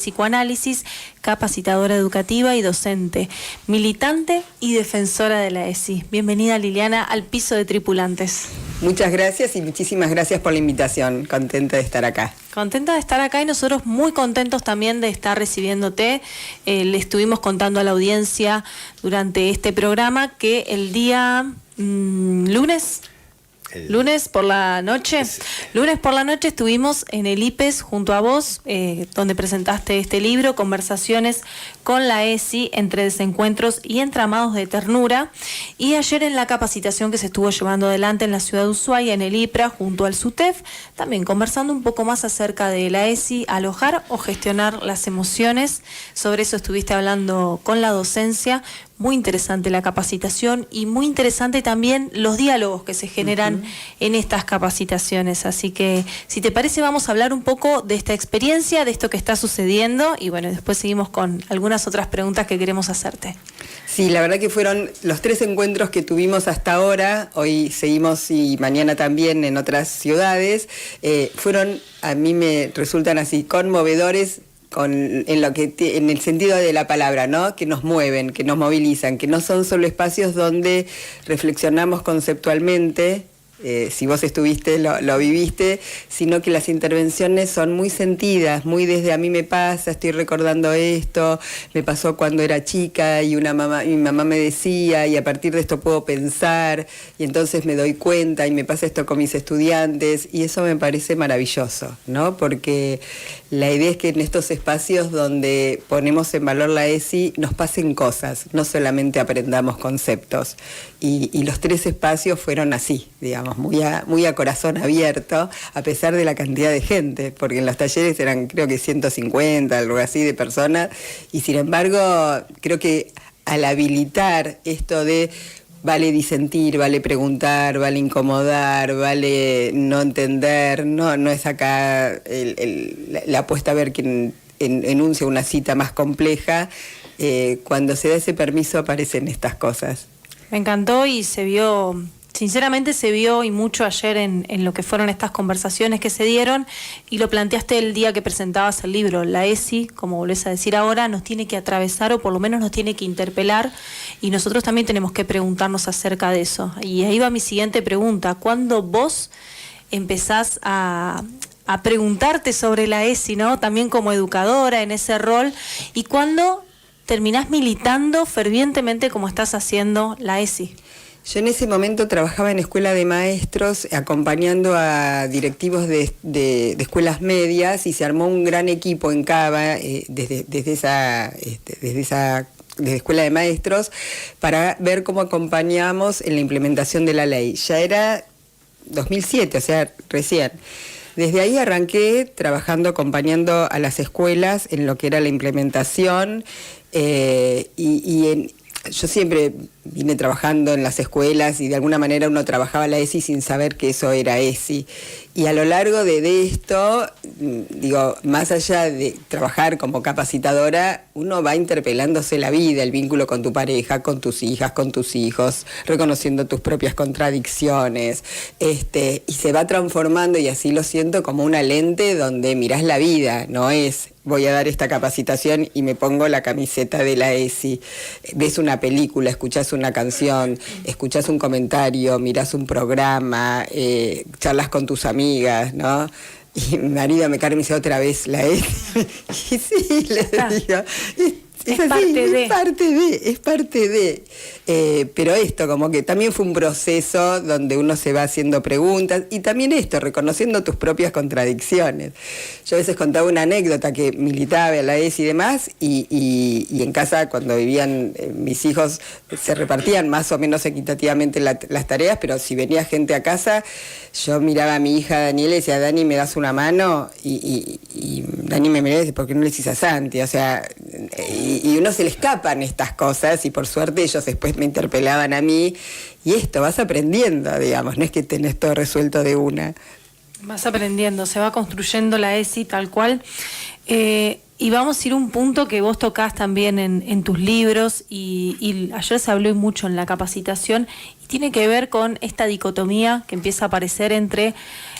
psicoanálisis, capacitadora educativa y docente, militante y defensora de la ESI. Bienvenida, Liliana, al piso de tripulantes. Muchas gracias y muchísimas gracias por la invitación. Contenta de estar acá. Contenta de estar acá y nosotros muy contentos también de estar recibiéndote. Le estuvimos contando a la audiencia durante este programa que el día lunes por la noche estuvimos en el IPES junto a vos, donde presentaste este libro, Conversaciones con la ESI, entre desencuentros y entramados de ternura, y ayer en la capacitación que se estuvo llevando adelante en la ciudad de Ushuaia, en el IPRA, junto al SUTEF, también conversando un poco más acerca de la ESI, alojar o gestionar las emociones. Sobre eso estuviste hablando con la docencia. Muy interesante la capacitación y muy interesante también los diálogos que se generan en estas capacitaciones. Así que, si te parece, vamos a hablar un poco de esta experiencia, de esto que está sucediendo, y bueno, después seguimos con algunas otras preguntas que queremos hacerte. Sí, la verdad que fueron los 3 encuentros que tuvimos hasta ahora. Hoy seguimos y mañana también en otras ciudades. A mí me resultan así conmovedores, en el sentido de la palabra, ¿no? Que nos mueven, que nos movilizan, que no son solo espacios donde reflexionamos conceptualmente, si vos estuviste, lo viviste, sino que las intervenciones son muy sentidas, muy desde a mí me pasa, estoy recordando esto, me pasó cuando era chica y mi mamá me decía, y a partir de esto puedo pensar, y entonces me doy cuenta, y me pasa esto con mis estudiantes, y eso me parece maravilloso, ¿no? Porque la idea es que en estos espacios donde ponemos en valor la ESI nos pasen cosas, no solamente aprendamos conceptos. Y los 3 espacios fueron así, digamos, muy a corazón abierto, a pesar de la cantidad de gente, porque en los talleres eran creo que 150, algo así de personas, y sin embargo creo que al habilitar esto de vale disentir, vale preguntar, vale incomodar, vale no entender, no es acá la apuesta a ver quién enuncia una cita más compleja. Cuando se da ese permiso aparecen estas cosas. Me encantó y sinceramente se vio y mucho ayer en lo que fueron estas conversaciones que se dieron, y lo planteaste el día que presentabas el libro. La ESI, como volvés a decir ahora, nos tiene que atravesar, o por lo menos nos tiene que interpelar, y nosotros también tenemos que preguntarnos acerca de eso. Y ahí va mi siguiente pregunta: ¿cuándo vos empezás a preguntarte sobre la ESI, ¿no? También como educadora en ese rol, y cuándo terminás militando fervientemente como estás haciendo la ESI? Yo en ese momento trabajaba en escuela de maestros, acompañando a directivos de escuelas medias, y se armó un gran equipo en Cava, desde escuela de maestros, para ver cómo acompañamos en la implementación de la ley. Ya era 2007, o sea, recién. Desde ahí arranqué trabajando, acompañando a las escuelas en lo que era la implementación, yo siempre vine trabajando en las escuelas, y de alguna manera uno trabajaba la ESI sin saber que eso era ESI. Y a lo largo de esto, digo, más allá de trabajar como capacitadora, uno va interpelándose la vida, el vínculo con tu pareja, con tus hijas, con tus hijos, reconociendo tus propias contradicciones, y se va transformando, y así lo siento, como una lente donde mirás la vida, no es voy a dar esta capacitación y me pongo la camiseta de la ESI. Ves una película, escuchás una canción, escuchás un comentario, mirás un programa, charlas con tus amigas, ¿no? Y mi marido me carga y me dice otra vez la ESI. Y sí, le digo, es parte de. Pero esto como que también fue un proceso donde uno se va haciendo preguntas, y también esto, reconociendo tus propias contradicciones. Yo a veces contaba una anécdota que militaba en la ESI y demás, y en casa cuando vivían mis hijos se repartían más o menos equitativamente las tareas, pero si venía gente a casa, yo miraba a mi hija Daniela y decía, Dani, ¿me das una mano? Y Dani me miraba y dice, ¿por qué no le decís a Santi? O sea, y uno se le escapan estas cosas, y por suerte ellos después me interpelaban a mí, y esto, vas aprendiendo, digamos, no es que tenés todo resuelto de una. Vas aprendiendo, se va construyendo la ESI tal cual. Y vamos a ir a un punto que vos tocás también en tus libros, y ayer se habló mucho en la capacitación, y tiene que ver con esta dicotomía que empieza a aparecer entre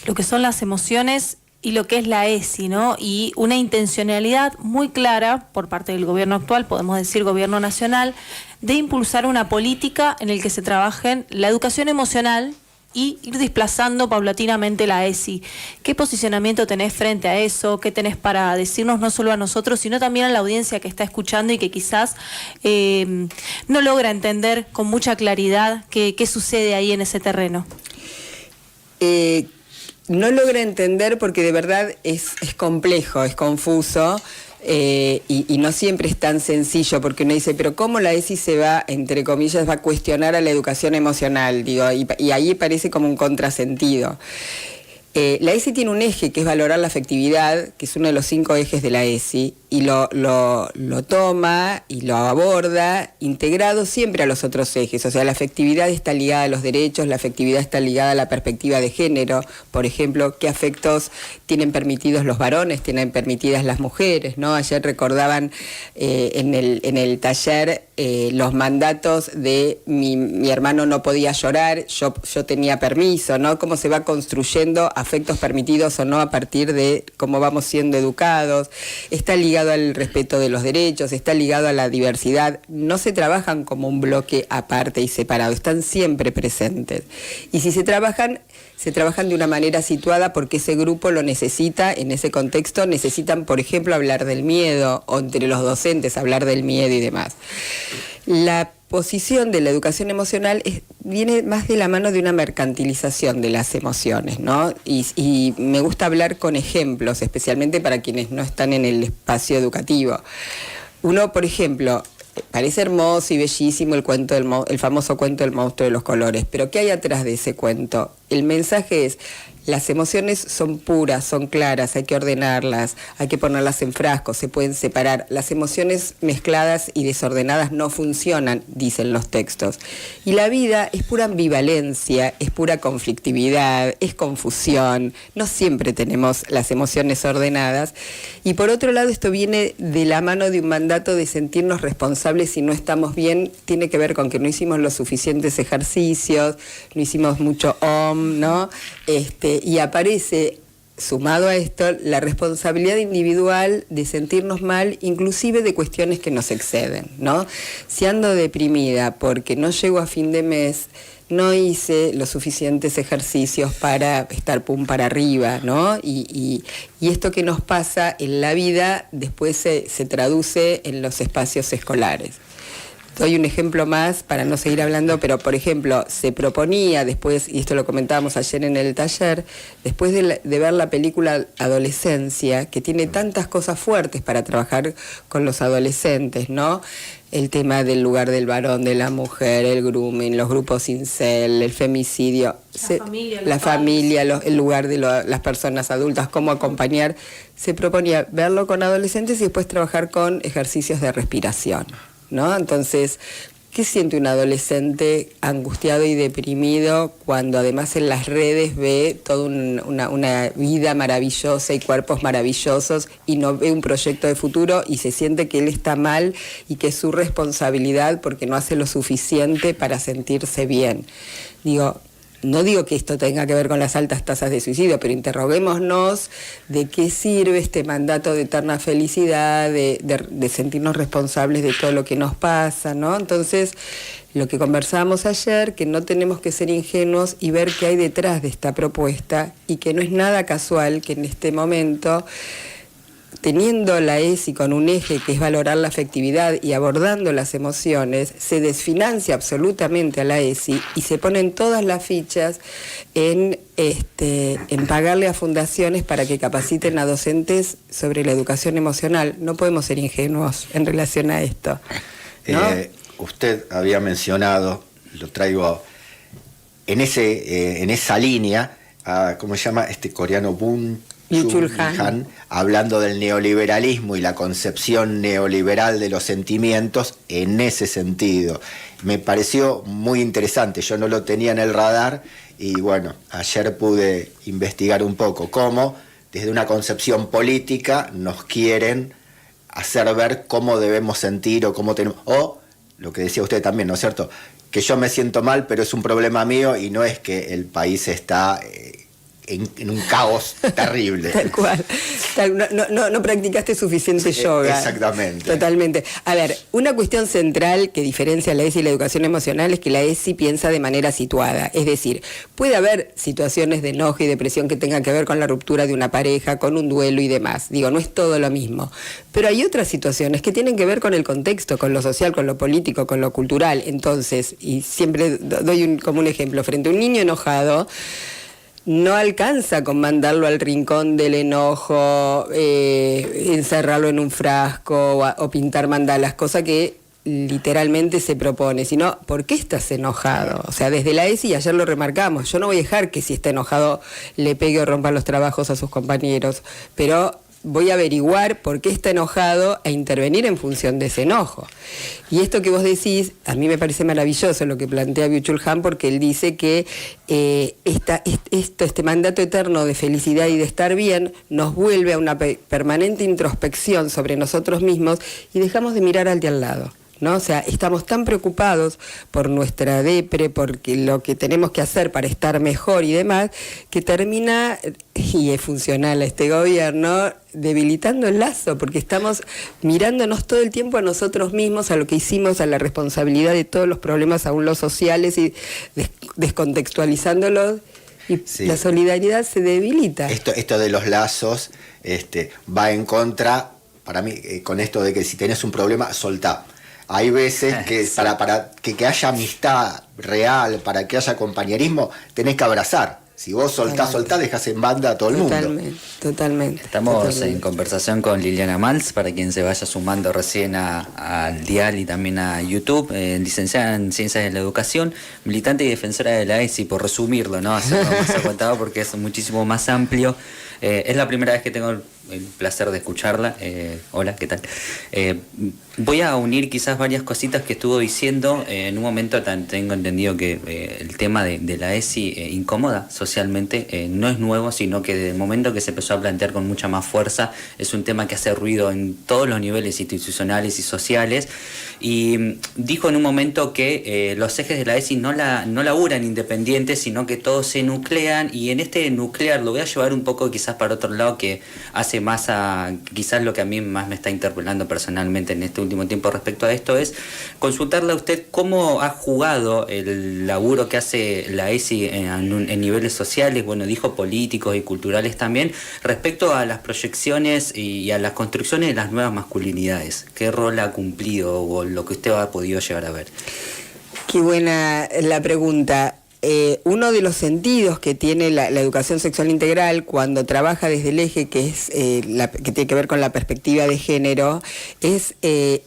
lo que son las emociones y lo que es la ESI, ¿no? Y una intencionalidad muy clara por parte del gobierno actual, podemos decir gobierno nacional, de impulsar una política en la que se trabajen la educación emocional y ir desplazando paulatinamente la ESI. ¿Qué posicionamiento tenés frente a eso? ¿Qué tenés para decirnos no solo a nosotros, sino también a la audiencia que está escuchando y que quizás no logra entender con mucha claridad qué sucede ahí en ese terreno? No logra entender porque de verdad es complejo, es confuso. Y no siempre es tan sencillo, porque uno dice, pero ¿cómo la ESI se va, entre comillas, va a cuestionar a la educación emocional? Digo, y ahí parece como un contrasentido. La ESI tiene un eje que es valorar la afectividad, que es uno de los 5 ejes de la ESI, y lo toma y lo aborda integrado siempre a los otros ejes. O sea, la afectividad está ligada a los derechos, la afectividad está ligada a la perspectiva de género. Por ejemplo, ¿qué afectos tienen permitidos los varones, tienen permitidas las mujeres, ¿no? Ayer recordaban en el taller los mandatos de mi hermano no podía llorar, yo tenía permiso, ¿no? Cómo se va construyendo afectos permitidos o no a partir de cómo vamos siendo educados. Está ligado al respeto de los derechos, está ligado a la diversidad. No se trabajan como un bloque aparte y separado, están siempre presentes. Y si se trabajan de una manera situada porque ese grupo lo necesita, en ese contexto necesitan, por ejemplo, hablar del miedo, o entre los docentes hablar del miedo y demás. La posición de la educación emocional viene más de la mano de una mercantilización de las emociones, ¿no? Y me gusta hablar con ejemplos, especialmente para quienes no están en el espacio educativo. Uno, por ejemplo, parece hermoso y bellísimo el famoso cuento del monstruo de los colores, pero ¿qué hay atrás de ese cuento? El mensaje es: las emociones son puras, son claras, hay que ordenarlas, hay que ponerlas en frascos, se pueden separar. Las emociones mezcladas y desordenadas no funcionan, dicen los textos. Y la vida es pura ambivalencia, es pura conflictividad, es confusión. No siempre tenemos las emociones ordenadas. Y por otro lado, esto viene de la mano de un mandato de sentirnos responsables si no estamos bien. Tiene que ver con que no hicimos los suficientes ejercicios, no hicimos mucho ¿no? Y aparece, sumado a esto, la responsabilidad individual de sentirnos mal, inclusive de cuestiones que nos exceden, ¿no? Si ando deprimida porque no llego a fin de mes, no hice los suficientes ejercicios para estar para arriba, ¿no? Y esto que nos pasa en la vida después se traduce en los espacios escolares. Doy un ejemplo más para no seguir hablando, pero por ejemplo, se proponía después, y esto lo comentábamos ayer en el taller, después de ver la película Adolescencia, que tiene tantas cosas fuertes para trabajar con los adolescentes, ¿no? El tema del lugar del varón, de la mujer, el grooming, los grupos incel, el femicidio, la familia, el lugar de las personas adultas, cómo acompañar. Se proponía verlo con adolescentes y después trabajar con ejercicios de respiración, ¿no? Entonces, ¿qué siente un adolescente angustiado y deprimido cuando además en las redes ve toda una vida maravillosa y cuerpos maravillosos y no ve un proyecto de futuro y se siente que él está mal y que es su responsabilidad porque no hace lo suficiente para sentirse bien? No digo que esto tenga que ver con las altas tasas de suicidio, pero interroguémonos de qué sirve este mandato de eterna felicidad, de sentirnos responsables de todo lo que nos pasa, ¿no? Entonces, lo que conversábamos ayer, que no tenemos que ser ingenuos y ver qué hay detrás de esta propuesta y que no es nada casual que en este momento, teniendo la ESI con un eje que es valorar la afectividad y abordando las emociones, se desfinancia absolutamente a la ESI y se ponen todas las fichas en pagarle a fundaciones para que capaciten a docentes sobre la educación emocional. No podemos ser ingenuos en relación a esto, ¿no? Usted había mencionado, lo traigo en esa línea, ¿cómo se llama? Coreano Byung-Chul Han, hablando del neoliberalismo y la concepción neoliberal de los sentimientos en ese sentido. Me pareció muy interesante, yo no lo tenía en el radar y bueno, ayer pude investigar un poco cómo desde una concepción política nos quieren hacer ver cómo debemos sentir o cómo tenemos, o lo que decía usted también, ¿no es cierto?, que yo me siento mal pero es un problema mío y no es que el país está en un caos terrible. Tal cual. No practicaste suficiente yoga. Exactamente. Totalmente. A ver, una cuestión central que diferencia a la ESI y la educación emocional es que la ESI piensa de manera situada. Es decir, puede haber situaciones de enojo y depresión que tengan que ver con la ruptura de una pareja, con un duelo y demás. Digo, no es todo lo mismo. Pero hay otras situaciones que tienen que ver con el contexto, con lo social, con lo político, con lo cultural. Entonces, y siempre doy como un ejemplo, frente a un niño enojado, no alcanza con mandarlo al rincón del enojo, encerrarlo en un frasco o pintar mandalas, cosa que literalmente se propone, sino ¿por qué estás enojado? O sea, desde la ESI, ayer lo remarcamos, yo no voy a dejar que si está enojado le pegue o rompa los trabajos a sus compañeros, pero voy a averiguar por qué está enojado e intervenir en función de ese enojo. Y esto que vos decís, a mí me parece maravilloso lo que plantea Byung-Chul Han, porque él dice que este mandato eterno de felicidad y de estar bien nos vuelve a una permanente introspección sobre nosotros mismos y dejamos de mirar al de al lado, ¿no? O sea, estamos tan preocupados por nuestra depre, porque lo que tenemos que hacer para estar mejor y demás, que termina, y es funcional a este gobierno, debilitando el lazo, porque estamos mirándonos todo el tiempo a nosotros mismos, a lo que hicimos, a la responsabilidad de todos los problemas, aún los sociales, y descontextualizándolos, y sí, la solidaridad se debilita. Esto de los lazos va en contra, para mí, con esto de que si tenés un problema, soltá. Hay veces que para que haya amistad real, para que haya compañerismo, tenés que abrazar. Si vos soltás, dejás en banda a todo el mundo. Totalmente. Estamos en conversación con Liliana Maltz, para quien se vaya sumando recién al dial y también a YouTube, licenciada en Ciencias de la Educación, militante y defensora de la ESI, por resumirlo, ¿no? Hacerlo más aguantado porque es muchísimo más amplio. Es la primera vez que tengo el placer de escucharla. Hola, ¿qué tal? Voy a unir quizás varias cositas que estuvo diciendo. En un momento tengo entendido que el tema de la ESI incomoda socialmente, no es nuevo, sino que desde el momento que se empezó a plantear con mucha más fuerza, es un tema que hace ruido en todos los niveles institucionales y sociales. Y dijo en un momento que los ejes de la ESI no laburan independientes, sino que todos se nuclean, y en este nuclear lo voy a llevar un poco quizás para otro lado, que hace más a quizás lo que a mí más me está interpelando personalmente en este último tiempo respecto a esto, es consultarle a usted cómo ha jugado el laburo que hace la ESI en niveles sociales, bueno, dijo políticos y culturales también, respecto a las proyecciones y a las construcciones de las nuevas masculinidades. ¿Qué rol ha cumplido o lo que usted ha podido llegar a ver? Qué buena la pregunta. Uno de los sentidos que tiene la educación sexual integral cuando trabaja desde el eje que es que tiene que ver con la perspectiva de género es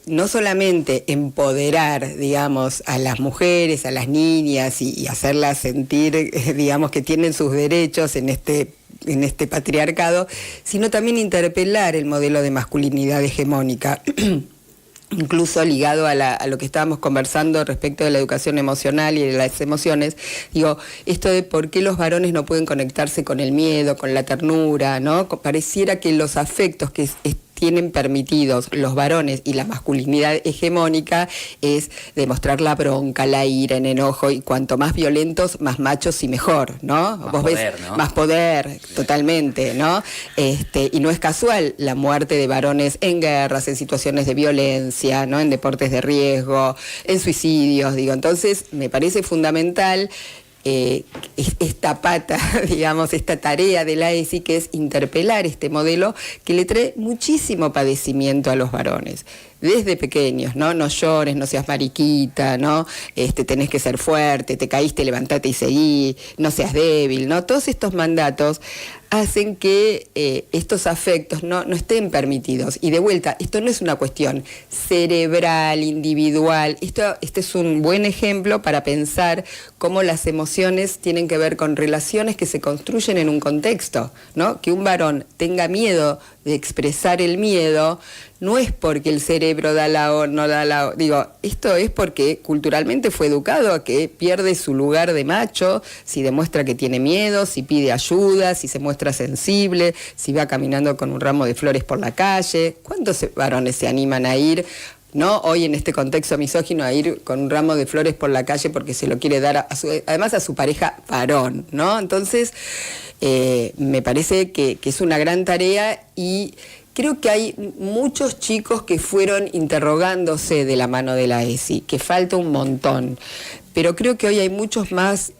no solamente empoderar, digamos, a las mujeres, a las niñas y hacerlas sentir, digamos, que tienen sus derechos en este patriarcado, sino también interpelar el modelo de masculinidad hegemónica. Incluso ligado a lo que estábamos conversando respecto de la educación emocional y de las emociones, digo, esto de por qué los varones no pueden conectarse con el miedo, con la ternura, ¿no? Pareciera que los afectos que tienen permitidos los varones y la masculinidad hegemónica es demostrar la bronca, la ira, el enojo, y cuanto más violentos, más machos y mejor, ¿no? Más Vos poder, ves, ¿no? Más poder, totalmente, ¿no? Y no es casual la muerte de varones en guerras, en situaciones de violencia, ¿no? En deportes de riesgo, en suicidios, digo. Entonces, me parece fundamental esta pata, digamos, esta tarea de la ESI, que es interpelar este modelo que le trae muchísimo padecimiento a los varones. Desde pequeños, ¿no? No llores, no seas mariquita, ¿no? Tenés que ser fuerte, te caíste, levantate y seguí, no seas débil, ¿no? Todos estos mandatos hacen que estos afectos no estén permitidos. Y de vuelta, esto no es una cuestión cerebral, individual. Este es un buen ejemplo para pensar cómo las emociones tienen que ver con relaciones que se construyen en un contexto, ¿no? Que un varón tenga miedo de expresar el miedo no es porque el cerebro da no da la... Digo, esto es porque culturalmente fue educado a que pierde su lugar de macho si demuestra que tiene miedo, si pide ayuda, si se muestra sensible, si va caminando con un ramo de flores por la calle. ¿Cuántos varones se animan a ir ¿no? Hoy en este contexto misógino, a ir con un ramo de flores por la calle porque se lo quiere dar además a su pareja varón, ¿no? Entonces, me parece que es una gran tarea y creo que hay muchos chicos que fueron interrogándose de la mano de la ESI, que falta un montón, pero creo que hoy hay muchos más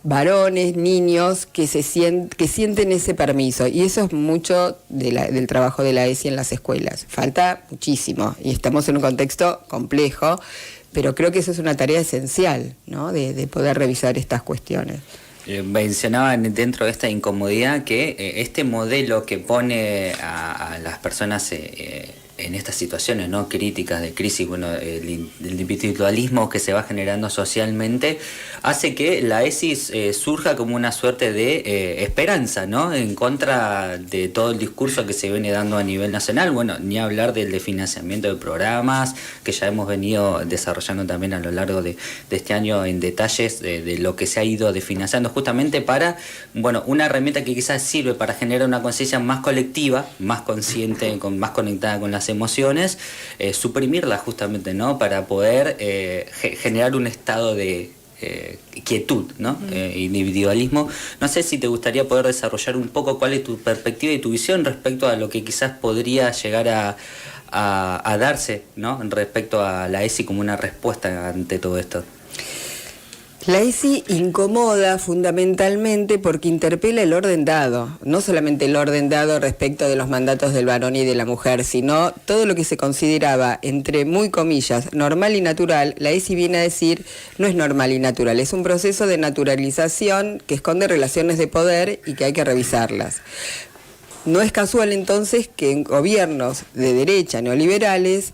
varones, niños que sienten ese permiso, y eso es mucho del trabajo de la ESI en las escuelas. Falta muchísimo y estamos en un contexto complejo, pero creo que eso es una tarea esencial, ¿no? de poder revisar estas cuestiones. Mencionaban dentro de esta incomodidad que este modelo que pone a las personas en estas situaciones, ¿no?, críticas de crisis, bueno, el individualismo que se va generando socialmente hace que la ESI surja como una suerte de esperanza, ¿no?, en contra de todo el discurso que se viene dando a nivel nacional. Bueno, ni hablar del de financiamiento de programas que ya hemos venido desarrollando también a lo largo de este año en detalles de lo que se ha ido desfinanciando justamente para, bueno, una herramienta que quizás sirve para generar una conciencia más colectiva, más consciente, más conectada con las emociones, suprimirlas justamente, ¿no?, para poder generar un estado de quietud, ¿no? Individualismo. No sé si te gustaría poder desarrollar un poco cuál es tu perspectiva y tu visión respecto a lo que quizás podría llegar a darse, ¿no?, respecto a la ESI como una respuesta ante todo esto. La ESI incomoda fundamentalmente porque interpela el orden dado, no solamente el orden dado respecto de los mandatos del varón y de la mujer, sino todo lo que se consideraba, entre muy comillas, normal y natural. La ESI viene a decir, no es normal y natural, es un proceso de naturalización que esconde relaciones de poder y que hay que revisarlas. No es casual entonces que en gobiernos de derecha neoliberales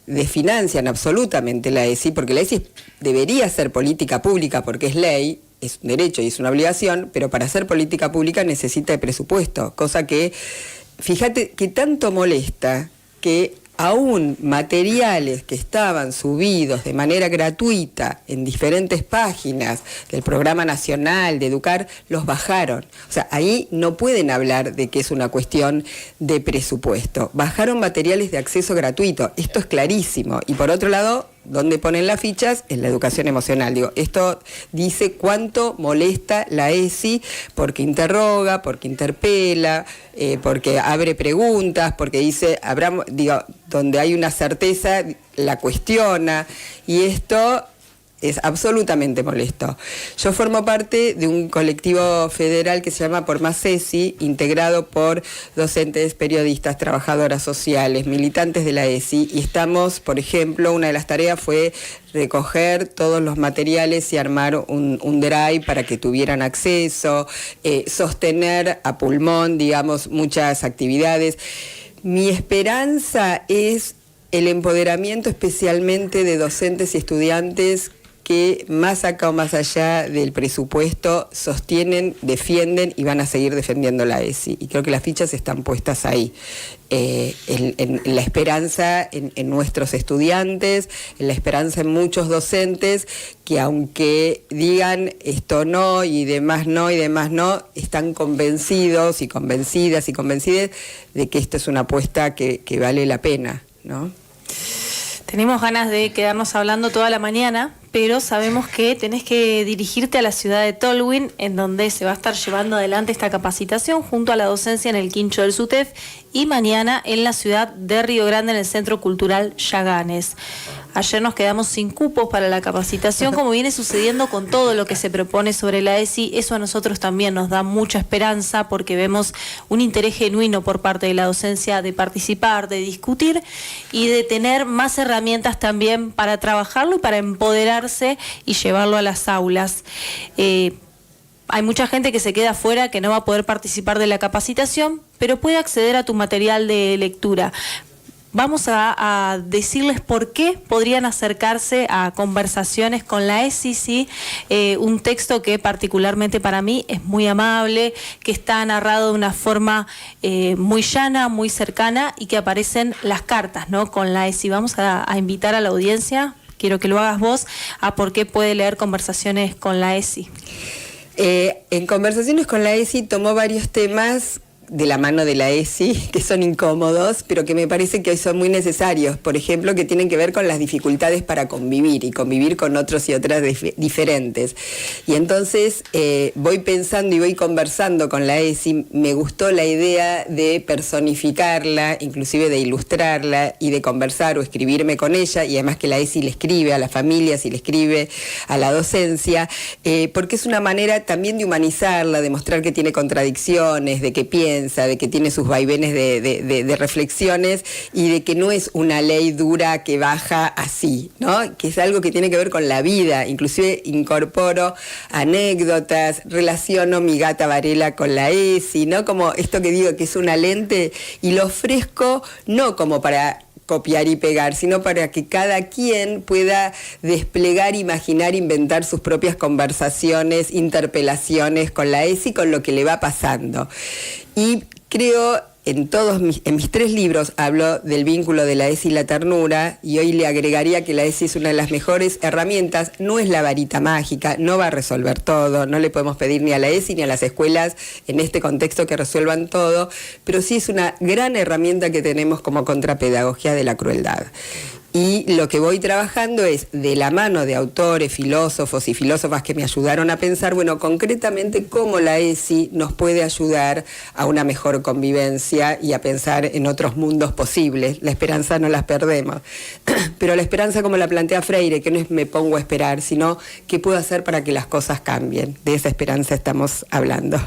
desfinancian absolutamente la ESI, porque la ESI debería ser política pública porque es ley, es un derecho y es una obligación, pero para hacer política pública necesita de presupuesto, cosa que, fíjate, que tanto molesta que aún materiales que estaban subidos de manera gratuita en diferentes páginas del Programa Nacional de Educar, los bajaron. O sea, ahí no pueden hablar de que es una cuestión de presupuesto. Bajaron materiales de acceso gratuito, esto es clarísimo. Y por otro lado, ¿dónde ponen las fichas? En la educación emocional. Digo, esto dice cuánto molesta la ESI porque interroga, porque interpela, porque abre preguntas, porque dice, donde hay una certeza, la cuestiona, y esto es absolutamente molesto. Yo formo parte de un colectivo federal que se llama Por Más ESI, integrado por docentes, periodistas, trabajadoras sociales, militantes de la ESI, y estamos, por ejemplo, una de las tareas fue recoger todos los materiales y armar un drive para que tuvieran acceso, sostener a pulmón, digamos, muchas actividades. Mi esperanza es el empoderamiento especialmente de docentes y estudiantes que más acá o más allá del presupuesto sostienen, defienden y van a seguir defendiendo la ESI. Y creo que las fichas están puestas ahí, en la esperanza en nuestros estudiantes, en la esperanza en muchos docentes que aunque digan esto no y demás no y demás no, están convencidos y convencidas y convencidas de que esto es una apuesta que vale la pena, ¿no? Tenemos ganas de quedarnos hablando toda la mañana, pero sabemos que tenés que dirigirte a la ciudad de Tolwyn, en donde se va a estar llevando adelante esta capacitación junto a la docencia en el quincho del SUTEF, y mañana en la ciudad de Río Grande, en el Centro Cultural Yaganes. Ayer nos quedamos sin cupos para la capacitación, como viene sucediendo con todo lo que se propone sobre la ESI. Eso a nosotros también nos da mucha esperanza, porque vemos un interés genuino por parte de la docencia de participar, de discutir y de tener más herramientas también para trabajarlo y para empoderarse y llevarlo a las aulas. Hay mucha gente que se queda afuera, que no va a poder participar de la capacitación, pero puede acceder a tu material de lectura. Vamos a decirles por qué podrían acercarse a conversaciones con la ESI, ¿sí? Un texto que particularmente para mí es muy amable, que está narrado de una forma muy llana, muy cercana, y que aparecen las cartas, ¿no?, con la ESI. Vamos a invitar a la audiencia, quiero que lo hagas vos, a por qué puede leer Conversaciones con la ESI. En Conversaciones con la ESI tomó varios temas de la mano de la ESI, que son incómodos, pero que me parece que hoy son muy necesarios. Por ejemplo, que tienen que ver con las dificultades para convivir y convivir con otros y otras diferentes. Y entonces voy pensando y voy conversando con la ESI. Me gustó la idea de personificarla, inclusive de ilustrarla y de conversar o escribirme con ella, y además que la ESI le escribe a las familias y le escribe a la docencia, porque es una manera también de humanizarla, de mostrar que tiene contradicciones, de que piensa, de que tiene sus vaivenes de reflexiones y de que no es una ley dura que baja así, ¿no? Que es algo que tiene que ver con la vida. Inclusive incorporo anécdotas, relaciono mi gata Varela con la ESI, ¿no? Como esto que digo que es una lente, y lo ofrezco no como para copiar y pegar, sino para que cada quien pueda desplegar, imaginar, inventar sus propias conversaciones, interpelaciones con la ESI, con lo que le va pasando. Y creo, en mis 3 libros hablo del vínculo de la ESI y la ternura, y hoy le agregaría que la ESI es una de las mejores herramientas. No es la varita mágica, no va a resolver todo, no le podemos pedir ni a la ESI ni a las escuelas en este contexto que resuelvan todo, pero sí es una gran herramienta que tenemos como contrapedagogía de la crueldad. Y lo que voy trabajando es de la mano de autores, filósofos y filósofas que me ayudaron a pensar, bueno, concretamente cómo la ESI nos puede ayudar a una mejor convivencia y a pensar en otros mundos posibles. La esperanza no las perdemos, pero la esperanza, como la plantea Freire, que no es me pongo a esperar, sino qué puedo hacer para que las cosas cambien. De esa esperanza estamos hablando.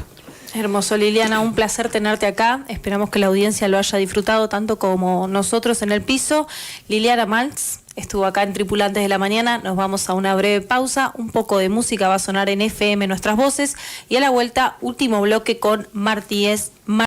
Hermoso, Liliana, un placer tenerte acá. Esperamos que la audiencia lo haya disfrutado tanto como nosotros en el piso. Liliana Maltz estuvo acá en Tripulantes de la Mañana. Nos vamos a una breve pausa. Un poco de música va a sonar en FM Nuestras Voces. Y a la vuelta, último bloque con Martíez.